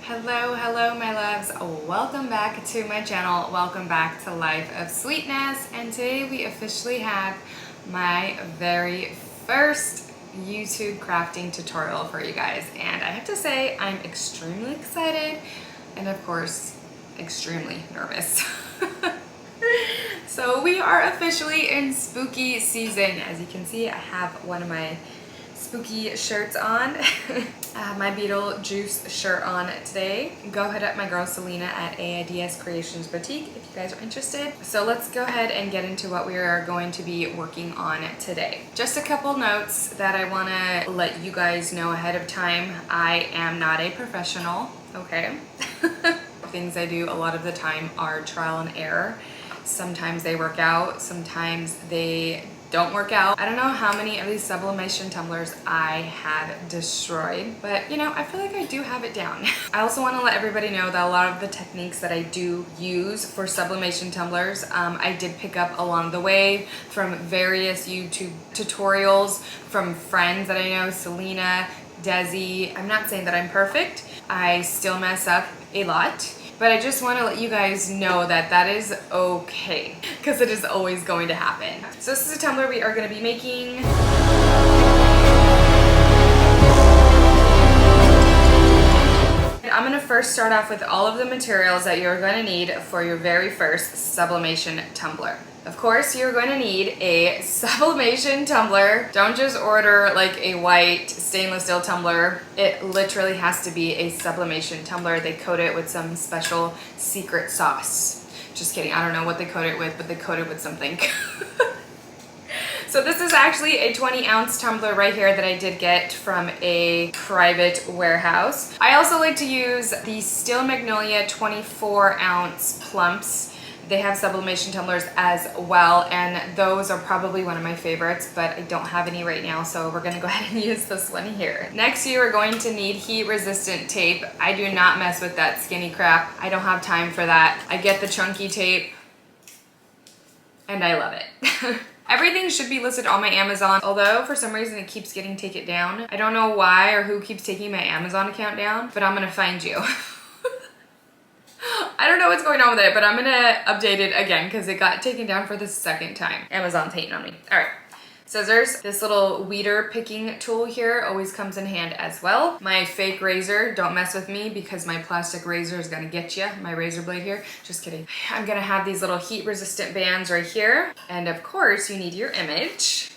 Hello my loves, welcome back to my channel, welcome back to Life of Sweetness, and today we officially have my very first YouTube crafting tutorial for you guys, and I have to say I'm extremely excited and of course extremely nervous. So we are officially in spooky season. As you can see, I have one of my spooky shirts on. I have my Beetlejuice shirt on today. Go hit up my girl Selena at AIDS Creations Boutique if you guys are interested. So let's go ahead and get into what we are going to be working on today. Just a couple notes that I want to let you guys know ahead of time. I am not a professional, okay? Things I do a lot of the time are trial and error. Sometimes they work out, sometimes they don't work out. I don't know how many of these sublimation tumblers I have destroyed, but you know, I feel like I do have it down. I also want to let everybody know that a lot of the techniques that I do use for sublimation tumblers, I did pick up along the way from various YouTube tutorials, from friends that I know, Selena, Desi. I'm not saying that I'm perfect. I still mess up a lot. But I just want to let you guys know that that is okay, because it is always going to happen. So this is a tumbler we are going to be making. I'm going to first start off with all of the materials that you're going to need for your very first sublimation tumbler. Of course, you're going to need a sublimation tumbler. Don't just order like a white stainless steel tumbler. It literally has to be a sublimation tumbler. They coat it with some special secret sauce. Just kidding, I don't know what they coat it with, but they coat it with something. So this is actually a 20-ounce tumbler right here that I did get from a private warehouse. I also like to use the Steel Magnolia 24-ounce plumps. They have sublimation tumblers as well, and those are probably one of my favorites, but I don't have any right now, so we're gonna go ahead and use this one here. Next, you are going to need heat-resistant tape. I do not mess with that skinny crap. I don't have time for that. I get the chunky tape, and I love it. Everything should be listed on my Amazon, although for some reason it keeps getting taken down. I don't know why or who keeps taking my Amazon account down, but I'm gonna find you. I don't know what's going on with it, but I'm gonna update it again because it got taken down for the second time. Amazon's hating on me. All right, scissors. This little weeder picking tool here always comes in hand as well. My fake razor, don't mess with me because my plastic razor is gonna get you. My razor blade here, just kidding. I'm gonna have these little heat resistant bands right here. And of course you need your image.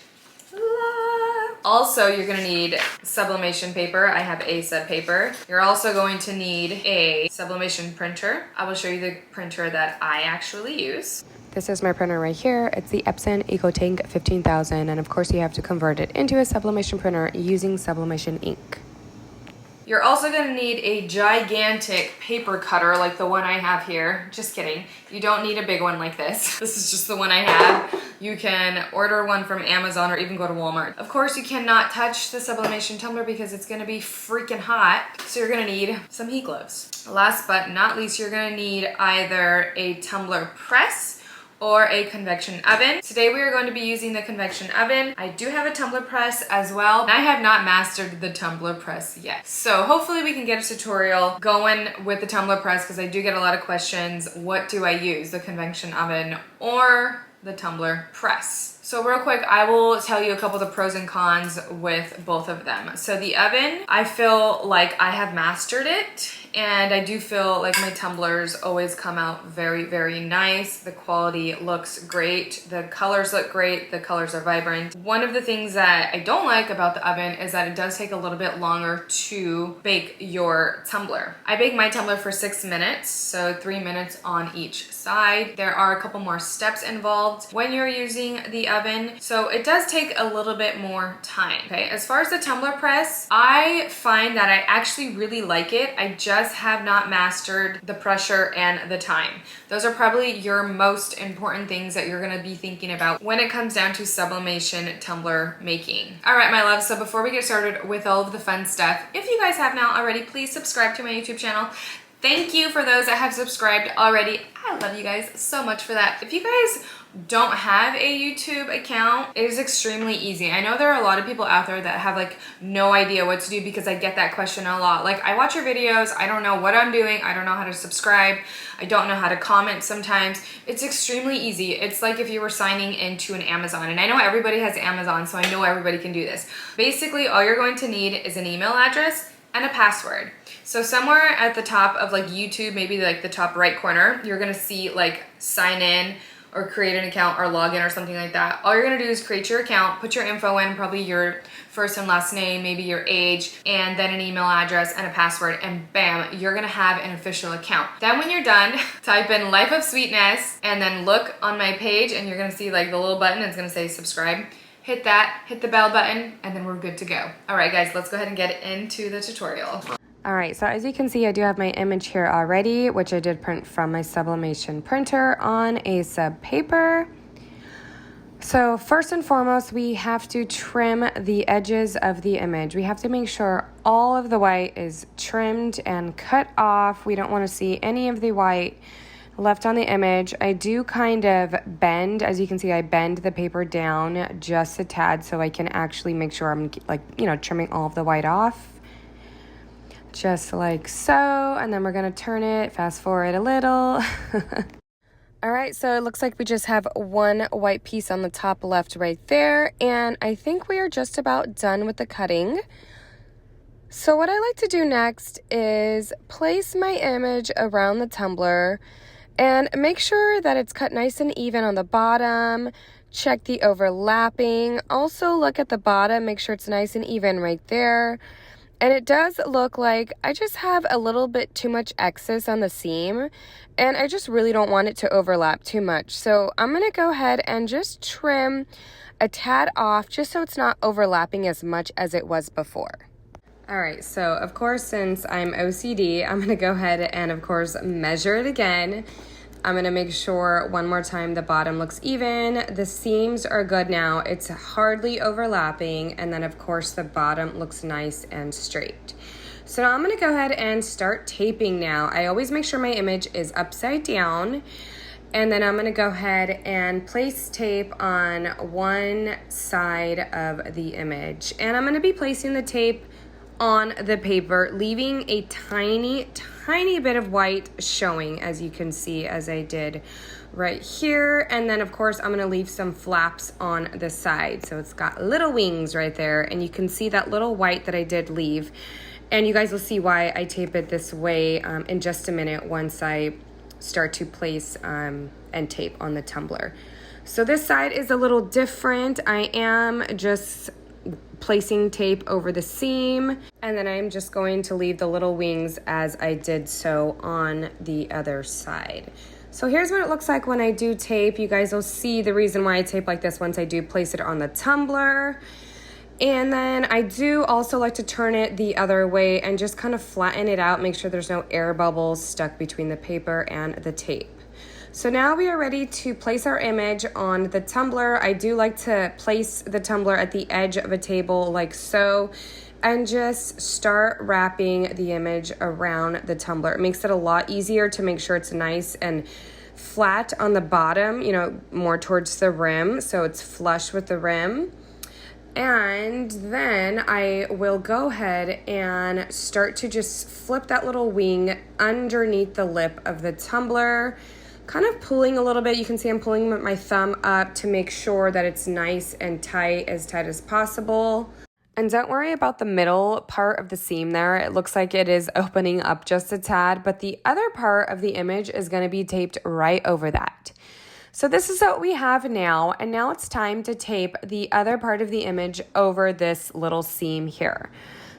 Also, you're gonna need sublimation paper. I have a sub paper. You're also going to need a sublimation printer. I will show you the printer that I actually use. This is my printer right here. It's the Epson EcoTank 15000, and of course you have to convert it into a sublimation printer using sublimation ink. You're also gonna need a gigantic paper cutter like the one I have here. Just kidding. You don't need a big one like this. This is just the one I have. You can order one from Amazon or even go to Walmart. Of course, you cannot touch the sublimation tumbler because it's gonna be freaking hot. So you're gonna need some heat gloves. Last but not least, you're gonna need either a tumbler press or a convection oven. Today we are going to be using the convection oven. I do have a tumbler press as well. I have not mastered the tumbler press yet. So hopefully we can get a tutorial going with the tumbler press because I do get a lot of questions. What do I use, the convection oven or the tumbler press? So real quick, I will tell you a couple of the pros and cons with both of them. So the oven, I feel like I have mastered it, and I do feel like my tumblers always come out very, very nice. The quality looks great. The colors look great. The colors are vibrant. One of the things that I don't like about the oven is that it does take a little bit longer to bake your tumbler. I bake my tumbler for 6 minutes, so 3 minutes on each side. There are a couple more steps involved when you're using the oven, so it does take a little bit more time. Okay, as far as the tumbler press, I find that I actually really like it. I just have not mastered the pressure and the time. Those are probably your most important things that you're gonna be thinking about when it comes down to sublimation tumbler making. All right, my loves, so before we get started with all of the fun stuff, if you guys have not already, please subscribe to my YouTube channel. Thank you for those that have subscribed already. I love you guys so much for that. If you guys don't have a YouTube account, it is extremely easy. I know there are a lot of people out there that have like no idea what to do, because I get that question a lot. Like, I watch your videos, I don't know what I'm doing, I don't know how to subscribe, I don't know how to comment sometimes. It's extremely easy. It's like if you were signing into an Amazon, and I know everybody has Amazon, so I know everybody can do this. Basically, all you're going to need is an email address and a password. So somewhere at the top of like YouTube, maybe like the top right corner, you're gonna see like sign in or create an account or login or something like that. All you're gonna do is create your account, put your info in, probably your first and last name, maybe your age, and then an email address and a password, and bam, you're gonna have an official account. Then when you're done, type in Life of Sweetness, and then look on my page, and you're gonna see like the little button, it's gonna say subscribe. Hit that, hit the bell button, and then we're good to go. All right, guys, let's go ahead and get into the tutorial. All right, so as you can see, I do have my image here already, which I did print from my Sublimation printer on a sub paper. So first and foremost, we have to trim the edges of the image. We have to make sure all of the white is trimmed and cut off. We don't want to see any of the white left on the image. I do kind of bend, as you can see, I bend the paper down just a tad so I can actually make sure I'm like, you know, trimming all of the white off. Just like so, and then we're gonna turn it, fast forward a little. All right, so it looks like we just have one white piece on the top left right there, and I think we are just about done with the cutting. So what I like to do next is place my image around the tumbler and make sure that it's cut nice and even on the bottom. Check the overlapping. Also look at the bottom, make sure it's nice and even right there. And it does look like I just have a little bit too much excess on the seam, and I just really don't want it to overlap too much. So I'm going to go ahead and just trim a tad off just so it's not overlapping as much as it was before. All right, so of course, since I'm OCD, I'm going to go ahead and of course measure it again. I'm gonna make sure one more time the bottom looks even. The seams are good now. It's hardly overlapping. And then of course the bottom looks nice and straight. So now I'm gonna go ahead and start taping now. I always make sure my image is upside down. And then I'm gonna go ahead and place tape on one side of the image. And I'm gonna be placing the tape on the paper, leaving a tiny bit of white showing, as you can see, as I did right here. And then of course I'm gonna leave some flaps on the side, so it's got little wings right there, and you can see that little white that I did leave. And you guys will see why I tape it this way in just a minute once I start to place and tape on the tumbler. So this side is a little different. I am just placing tape over the seam, and then I'm just going to leave the little wings as I did so on the other side. So here's what it looks like when I do tape. You guys will see the reason why I tape like this once I do place it on the tumbler. And then I do also like to turn it the other way and just kind of flatten it out, make sure there's no air bubbles stuck between the paper and the tape. So now we are ready to place our image on the tumbler. I do like to place the tumbler at the edge of a table like so, and just start wrapping the image around the tumbler. It makes it a lot easier to make sure it's nice and flat on the bottom, you know, more towards the rim, so it's flush with the rim. And then I will go ahead and start to just flip that little wing underneath the lip of the tumbler, kind of pulling a little bit. You can see I'm pulling with my thumb up to make sure that it's nice and tight as possible. And don't worry about the middle part of the seam there. It looks like it is opening up just a tad, but the other part of the image is going to be taped right over that. So this is what we have now, and now it's time to tape the other part of the image over this little seam here.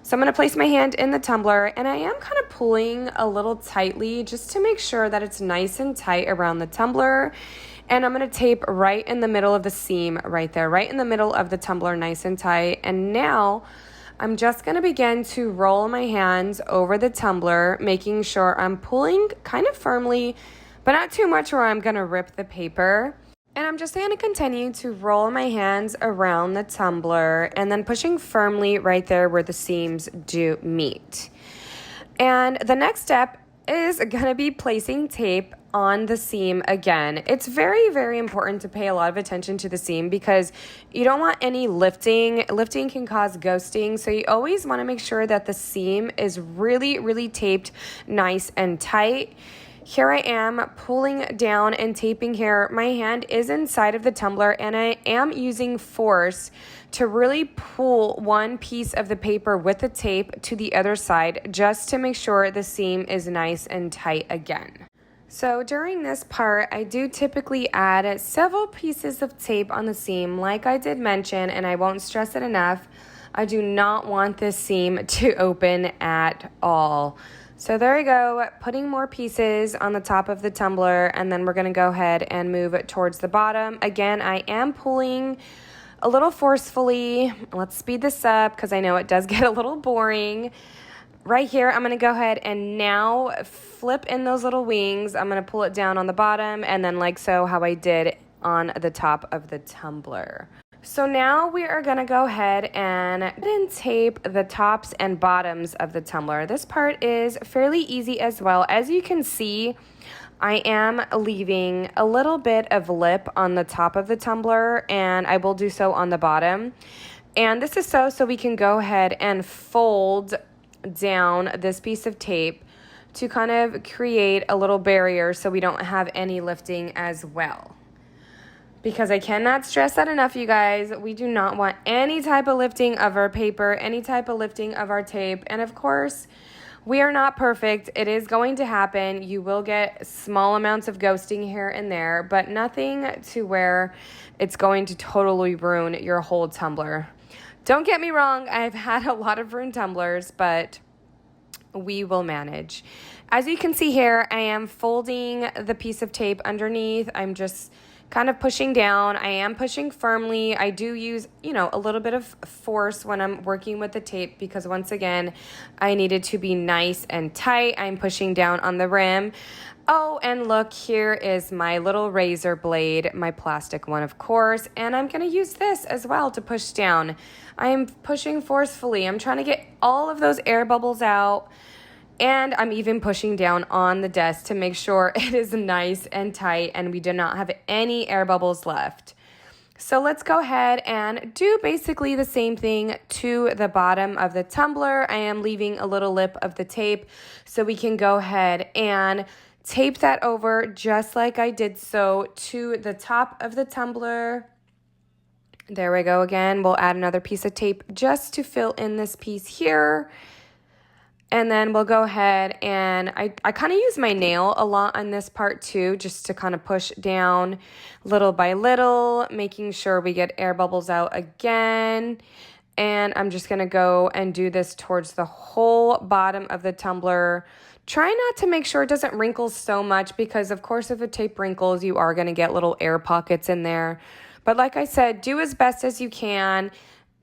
So I'm going to place my hand in the tumbler, and I am kind of pulling a little tightly just to make sure that it's nice and tight around the tumbler. And I'm going to tape right in the middle of the seam right there, right in the middle of the tumbler, nice and tight. And now I'm just going to begin to roll my hands over the tumbler, making sure I'm pulling kind of firmly, but not too much where I'm going to rip the paper. And I'm just going to continue to roll my hands around the tumbler and then pushing firmly right there where the seams do meet. And the next step is gonna be placing tape on the seam again. It's very, very important to pay a lot of attention to the seam because you don't want any lifting. Lifting can cause ghosting, so you always want to make sure that the seam is really, really taped nice and tight. Here I am pulling down and taping here. My hand is inside of the tumbler and I am using force to really pull one piece of the paper with the tape to the other side just to make sure the seam is nice and tight again. So during this part, I do typically add several pieces of tape on the seam like I did mention, and I won't stress it enough. I do not want this seam to open at all. So there we go, putting more pieces on the top of the tumbler, and then we're gonna go ahead and move it towards the bottom. Again, I am pulling a little forcefully. Let's speed this up because I know it does get a little boring. Right here, I'm gonna go ahead and now flip in those little wings. I'm gonna pull it down on the bottom and then like so how I did on the top of the tumbler. So now we are gonna go ahead and tape the tops and bottoms of the tumbler. This part is fairly easy as well. As you can see, I am leaving a little bit of lip on the top of the tumbler, and I will do so on the bottom. And this is so we can go ahead and fold down this piece of tape to kind of create a little barrier so we don't have any lifting as well. Because I cannot stress that enough, you guys. We do not want any type of lifting of our paper, any type of lifting of our tape. And of course, we are not perfect. It is going to happen. You will get small amounts of ghosting here and there, but nothing to where it's going to totally ruin your whole tumbler. Don't get me wrong, I've had a lot of ruined tumblers, but we will manage. As you can see here, I am folding the piece of tape underneath. I'm just kind of pushing down. I am pushing firmly. I do use, a little bit of force when I'm working with the tape because once again, I need it to be nice and tight. I'm pushing down on the rim. Oh, and look, here is my little razor blade, my plastic one, of course, and I'm going to use this as well to push down. I am pushing forcefully. I'm trying to get all of those air bubbles out. And I'm even pushing down on the desk to make sure it is nice and tight and we do not have any air bubbles left. So let's go ahead and do basically the same thing to the bottom of the tumbler. I am leaving a little lip of the tape so we can go ahead and tape that over just like I did so to the top of the tumbler. There we go again. We'll add another piece of tape just to fill in this piece here. And then we'll go ahead and I kind of use my nail a lot on this part too, just to kind of push down little by little, making sure we get air bubbles out again. And I'm just going to go and do this towards the whole bottom of the tumbler. Try not to make sure it doesn't wrinkle so much because, of course, if the tape wrinkles, you are going to get little air pockets in there. But like I said, do as best as you can.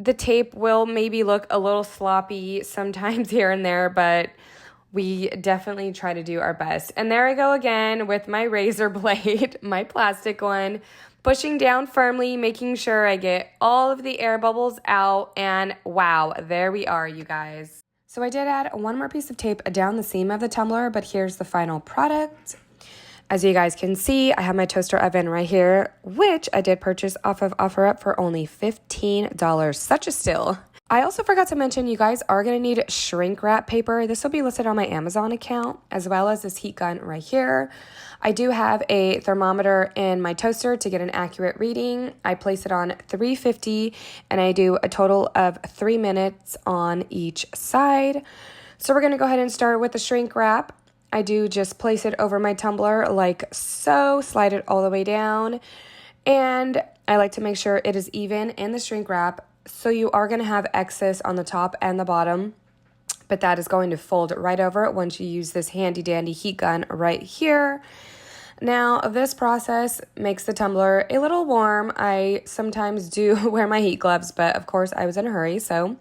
The tape will maybe look a little sloppy sometimes here and there, but we definitely try to do our best. And there I go again with my razor blade, my plastic one, pushing down firmly, making sure I get all of the air bubbles out. And wow, there we are, you guys. So I did add one more piece of tape down the seam of the tumbler, but here's the final product. As you guys can see, I have my toaster oven right here, which I did purchase off of OfferUp for only $15. Such a steal. I also forgot to mention you guys are going to need shrink wrap paper. This will be listed on my Amazon account, as well as this heat gun right here. I do have a thermometer in my toaster to get an accurate reading. I place it on 350 and I do a total of 3 minutes on each side. So we're going to go ahead and start with the shrink wrap. I do just place it over my tumbler like so, slide it all the way down, and I like to make sure it is even in the shrink wrap, so you are going to have excess on the top and the bottom, but that is going to fold right over it once you use this handy dandy heat gun right here. Now, this process makes the tumbler a little warm. I sometimes do wear my heat gloves, but of course I was in a hurry, so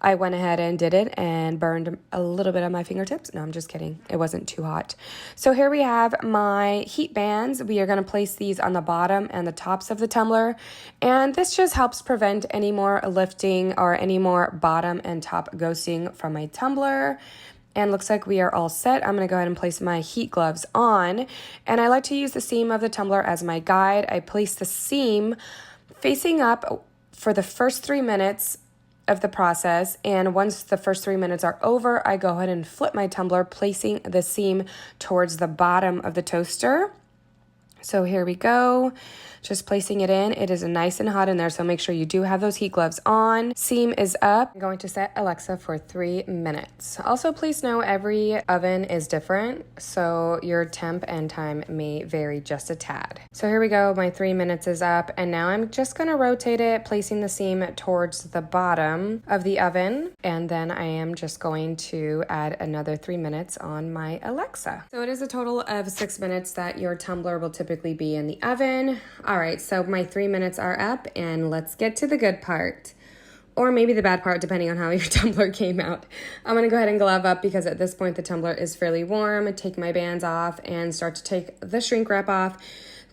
I went ahead and did it and burned a little bit on my fingertips. No, I'm just kidding. It wasn't too hot. So here we have my heat bands. We are going to place these on the bottom and the tops of the tumbler, and this just helps prevent any more lifting or any more bottom and top ghosting from my tumbler. And looks like we are all set. I'm gonna go ahead and place my heat gloves on. And I like to use the seam of the tumbler as my guide. I place the seam facing up for the first 3 minutes of the process. And once the first 3 minutes are over, I go ahead and flip my tumbler, placing the seam towards the bottom of the toaster. So here we go, just placing it in. It is nice and hot in there, so make sure you do have those heat gloves on. Seam is up. I'm going to set Alexa for 3 minutes. Also, please know every oven is different, so your temp and time may vary just a tad. So here we go, my 3 minutes is up, and now I'm just gonna rotate it, placing the seam towards the bottom of the oven, and then I am just going to add another 3 minutes on my Alexa. So it is a total of 6 minutes that your tumbler will typically be in the oven. All right, so my 3 minutes are up, and let's get to the good part. Or maybe the bad part, depending on how your tumbler came out. I'm gonna go ahead and glove up because at this point the tumbler is fairly warm. Take my bands off and start to take the shrink wrap off.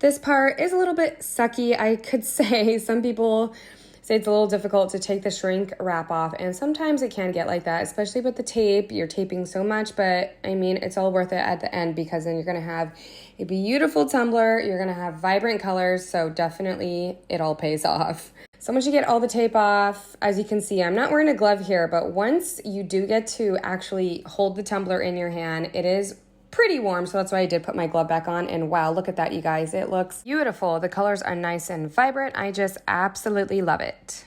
This part is a little bit sucky, I could say. Some people say it's a little difficult to take the shrink wrap off, and sometimes it can get like that, especially with the tape. You're taping so much, but I mean, it's all worth it at the end because then you're gonna have a beautiful tumbler, you're gonna have vibrant colors, so definitely it all pays off. So once you get all the tape off, as you can see, I'm not wearing a glove here, but once you do get to actually hold the tumbler in your hand, it is pretty warm, so that's why I did put my glove back on. And wow, look at that, you guys. It looks beautiful. The colors are nice and vibrant. I just absolutely love it.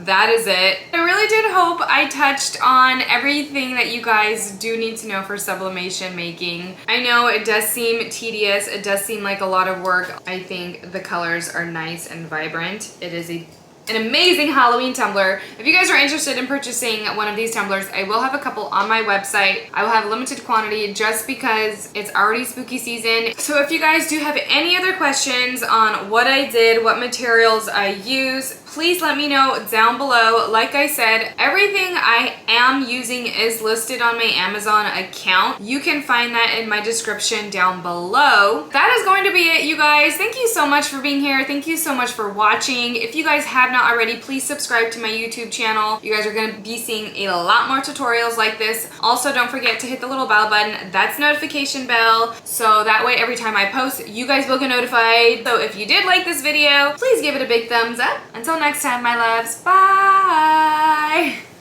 That is it. I really did hope I touched on everything that you guys do need to know for sublimation making. I know it does seem tedious, it does seem like a lot of work. I think the colors are nice and vibrant. It is an amazing Halloween tumbler. If you guys are interested in purchasing one of these tumblers, I will have a couple on my website. I will have a limited quantity just because it's already spooky season. So if you guys do have any other questions on what I did, what materials I use, please let me know down below. Like I said, everything I am using is listed on my Amazon account. You can find that in my description down below. That is going to be it, you guys. Thank you so much for being here. Thank you so much for watching. If you guys have not already, please subscribe to my YouTube channel. You guys are going to be seeing a lot more tutorials like this. Also, don't forget to hit the little bell button. That's notification bell. So that way, every time I post, you guys will get notified. So if you did like this video, please give it a big thumbs up. Until next time, my loves. Bye!